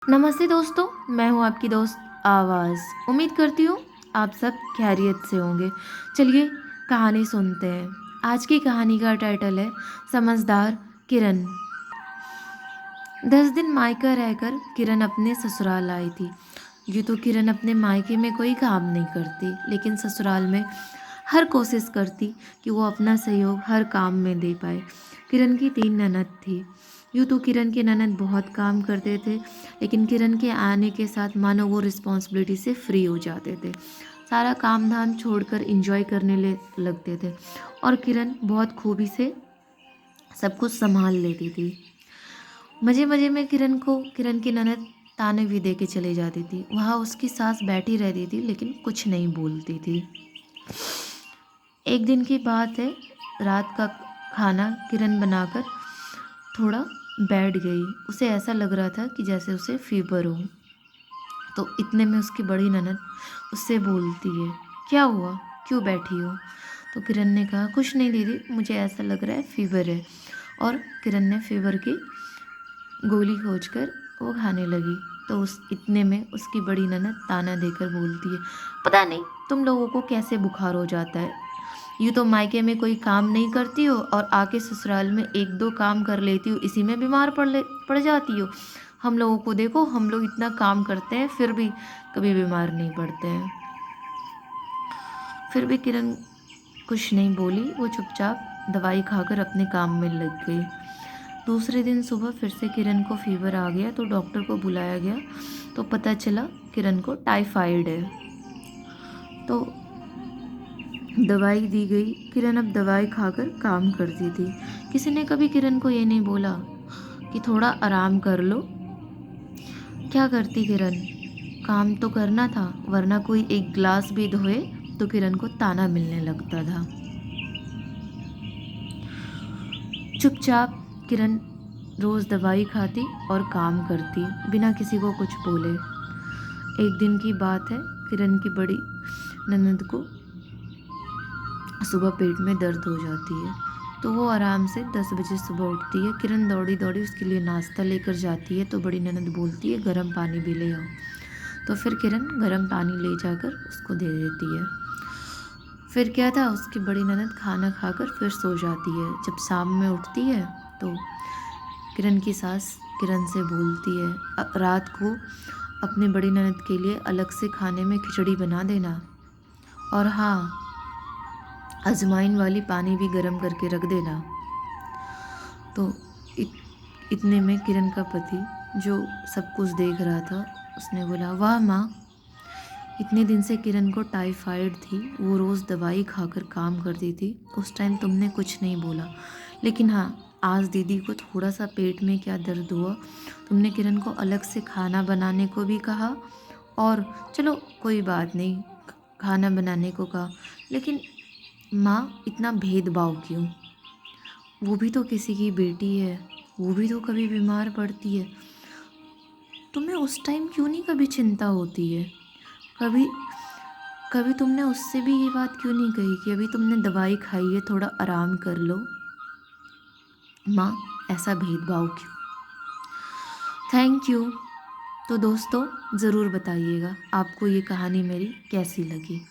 नमस्ते दोस्तों, मैं हूँ आपकी दोस्त आवाज़। उम्मीद करती हूँ आप सब खैरियत से होंगे। चलिए कहानी सुनते हैं। आज की कहानी का टाइटल है समझदार किरण। 10 दिन मायका रहकर किरण अपने ससुराल आई थी। यूँ तो किरण अपने मायके में कोई काम नहीं करती, लेकिन ससुराल में हर कोशिश करती कि वो अपना सहयोग हर काम में दे पाए। किरण की 3 ननद थी। यूँ तो किरण के ननद बहुत काम करते थे, लेकिन किरण के आने के साथ मानो वो रिस्पॉन्सिबिलिटी से फ्री हो जाते थे। सारा काम धाम छोड़कर इंजॉय करने लगते थे और किरण बहुत खूबी से सब कुछ संभाल लेती थी। मज़े मज़े में किरण की ननद ताने भी दे के चली जाती थी। वहाँ उसकी सास बैठी रहती थी, लेकिन कुछ नहीं बोलती थी। एक दिन की बात है, रात का खाना किरण बनाकर थोड़ा बैठ गई। उसे ऐसा लग रहा था कि जैसे उसे फीवर हो। तो इतने में उसकी बड़ी ननद उससे बोलती है, क्या हुआ, क्यों बैठी हो? तो किरण ने कहा, कुछ नहीं दीदी, मुझे ऐसा लग रहा है फीवर है। और किरण ने फीवर की गोली खोजकर वो खाने लगी। तो उस इतने में उसकी बड़ी ननद ताना देकर बोलती है, पता नहीं तुम लोगों को कैसे बुखार हो जाता है। यूँ तो मायके में कोई काम नहीं करती हो और आके ससुराल में 1-2 काम कर लेती हो, इसी में बीमार पड़ जाती हो। हम लोगों को देखो, हम लोग इतना काम करते हैं फिर भी कभी बीमार नहीं पड़ते हैं। फिर भी किरण कुछ नहीं बोली, वो चुपचाप दवाई खाकर अपने काम में लग गई। दूसरे दिन सुबह फिर से किरण को फीवर आ गया, तो डॉक्टर को बुलाया गया। तो पता चला किरण को टाइफाइड है। तो दवाई दी गई। किरण अब दवाई खाकर काम करती थी। किसी ने कभी किरण को ये नहीं बोला कि थोड़ा आराम कर लो। क्या करती किरण? काम तो करना था, वरना कोई एक गिलास भी धोए तो किरण को ताना मिलने लगता था। चुपचाप किरण रोज दवाई खाती और काम करती बिना किसी को कुछ बोले। एक दिन की बात है, किरण की बड़ी ननद को सुबह पेट में दर्द हो जाती है। तो वो आराम से 10 बजे सुबह उठती है। किरण दौड़ी दौड़ी उसके लिए नाश्ता लेकर जाती है। तो बड़ी ननद बोलती है, गर्म पानी भी ले आओ। तो फिर किरण गर्म पानी ले जाकर उसको दे देती है। फिर क्या था, उसकी बड़ी ननद खाना खाकर फिर सो जाती है। जब शाम में उठती है तो किरण की सास किरण से बोलती है, रात को अपनी बड़ी ननद के लिए अलग से खाने में खिचड़ी बना देना, और हाँ, अजवाइन वाली पानी भी गर्म करके रख देना। तो इतने में किरण का पति, जो सब कुछ देख रहा था, उसने बोला, वाह माँ, इतने दिन से किरण को टाइफाइड थी, वो रोज़ दवाई खाकर काम करती थी, उस टाइम तुमने कुछ नहीं बोला, लेकिन हाँ, आज दीदी को थोड़ा सा पेट में क्या दर्द हुआ, तुमने किरण को अलग से खाना बनाने को भी कहा, और चलो कोई बात नहीं, खाना बनाने को कहा, लेकिन माँ इतना भेदभाव क्यों? वो भी तो किसी की बेटी है, वो भी तो कभी बीमार पड़ती है। तुम्हें उस टाइम क्यों नहीं कभी चिंता होती है? कभी कभी तुमने उससे भी ये बात क्यों नहीं कही कि अभी तुमने दवाई खाई है, थोड़ा आराम कर लो? माँ, ऐसा भेदभाव क्यों? Thank you. तो दोस्तों, ज़रूर बताइएगा आपको ये कहानी मेरी कैसी लगी।